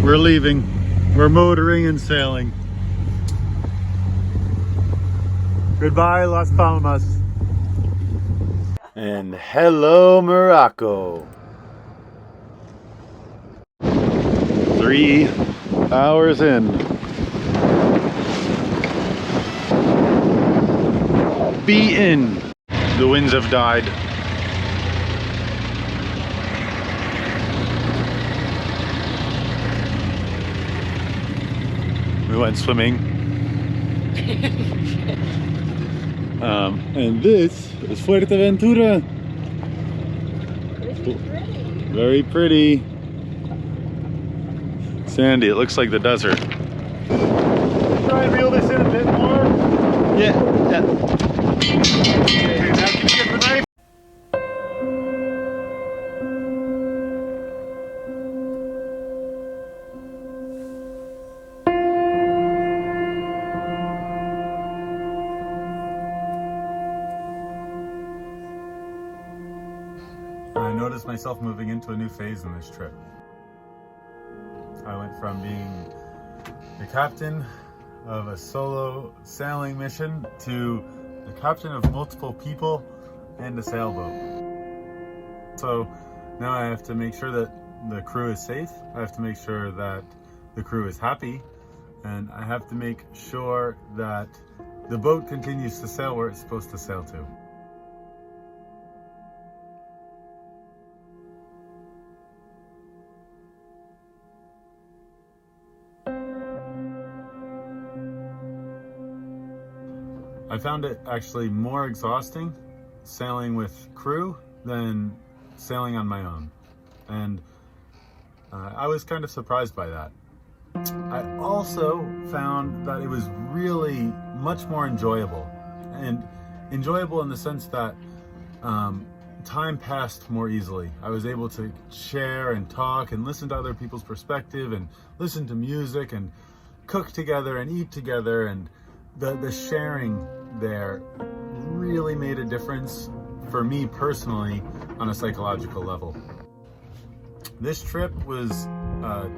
We're leaving. We're motoring and sailing. Goodbye, Las Palmas. And hello, Morocco. 3 hours in. Beaten. The winds have died. We went swimming. And this is Fuerteventura. Very pretty. Sandy, it looks like the desert. Try and reel this in a bit more. Yeah. Okay, now can you get the knife? I noticed myself moving into a new phase in this trip. I went from being the captain of a solo sailing mission to the captain of multiple people and a sailboat. So now I have to make sure that the crew is safe. I have to make sure that the crew is happy. And I have to make sure that the boat continues to sail where it's supposed to sail to. I found it actually more exhausting sailing with crew than sailing on my own. And I was kind of surprised by that. I also found that it was really much more enjoyable. And enjoyable in the sense that time passed more easily. I was able to share and talk and listen to other people's perspective and listen to music and cook together and eat together, and the sharing there really made a difference for me personally on a psychological level. This trip was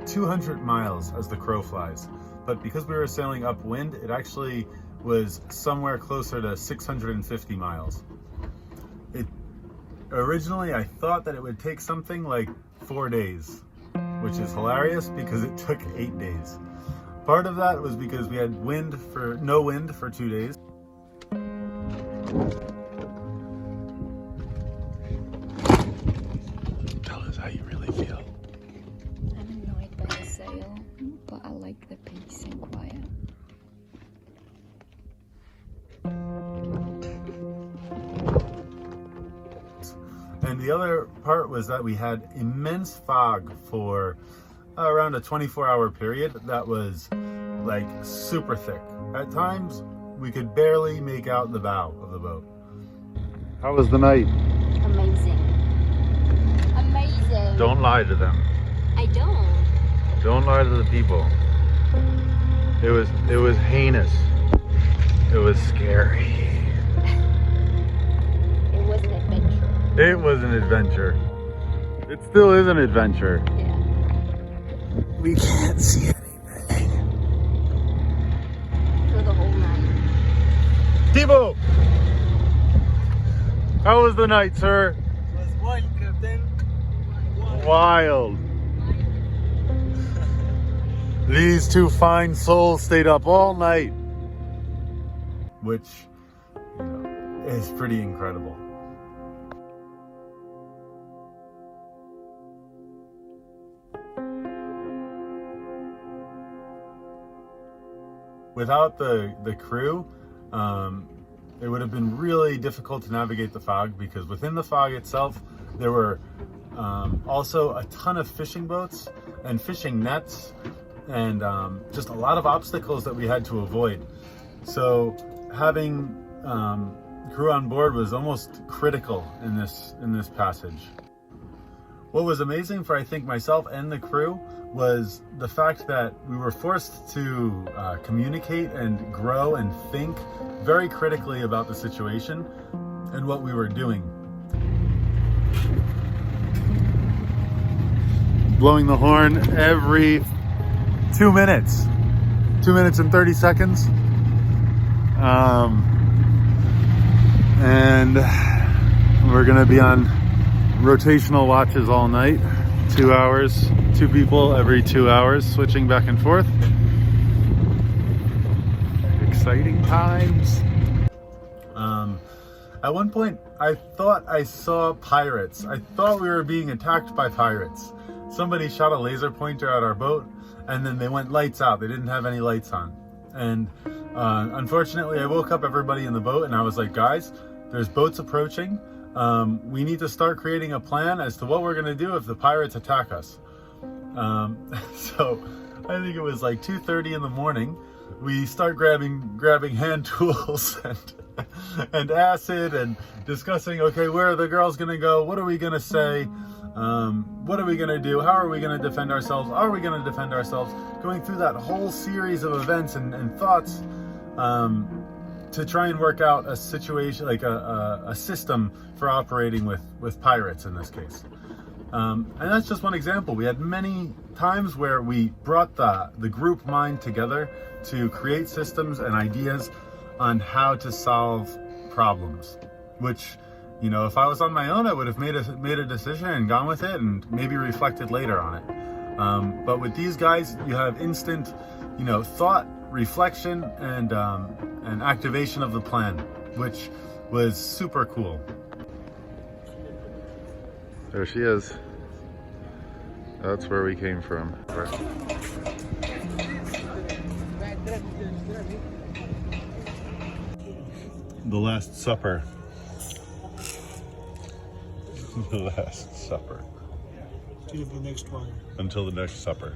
200 miles as the crow flies, but because we were sailing upwind, it actually was somewhere closer to 650 miles. Originally, I thought that it would take something like 4 days, which is hilarious because it took 8 days. Part of that was because we had no wind for 2 days. Tell us how you really feel. I'm annoyed by the sail, but I like the peace and quiet. And the other part was that we had immense fog for around a 24-hour period that was like super thick. At times, we could barely make out the bow of the boat. How was the night? Amazing. Amazing. Don't lie to them. I don't. Don't lie to the people. It was heinous. It was scary. It was an adventure. It was an adventure. It still is an adventure. Yeah. We can't see anything. For the whole night. Thibaut! How was the night, sir? It was wild, Captain. Wild. These two fine souls stayed up all night. Which, is pretty incredible. Without the crew, it would have been really difficult to navigate the fog, because within the fog itself, there were also a ton of fishing boats and fishing nets and just a lot of obstacles that we had to avoid. So having crew on board was almost critical in this passage. What was amazing for, I think, myself and the crew was the fact that we were forced to communicate and grow and think very critically about the situation and what we were doing. Blowing the horn every 2 minutes. 2 minutes and 30 seconds. And we're gonna be on rotational watches all night. 2 hours, 2 people every 2 hours, switching back and forth. Exciting times. At one point, I thought I saw pirates. I thought we were being attacked by pirates. Somebody shot a laser pointer at our boat, and then they went lights out. They didn't have any lights on. And unfortunately, I woke up everybody in the boat, and I was like, guys, there's boats approaching. We need to start creating a plan as to what we're gonna do if the pirates attack us. So I think it was like 2:30 in the morning. We start grabbing hand tools and acid and discussing, okay, where are the girls gonna go? What are we gonna say? What are we gonna do? How are we gonna defend ourselves? Are we gonna defend ourselves? Going through that whole series of events and thoughts to try and work out a situation, like a system for operating with pirates in this case. And that's just one example. We had many times where we brought the group mind together to create systems and ideas on how to solve problems, which, you know, if I was on my own, I would have made a decision and gone with it and maybe reflected later on it. But with these guys, you have instant, you know, thought, reflection, and activation of the plan, which was super cool. There she is. That's where we came from. The Last Supper. The Last Supper. Till the next one. Until the next supper.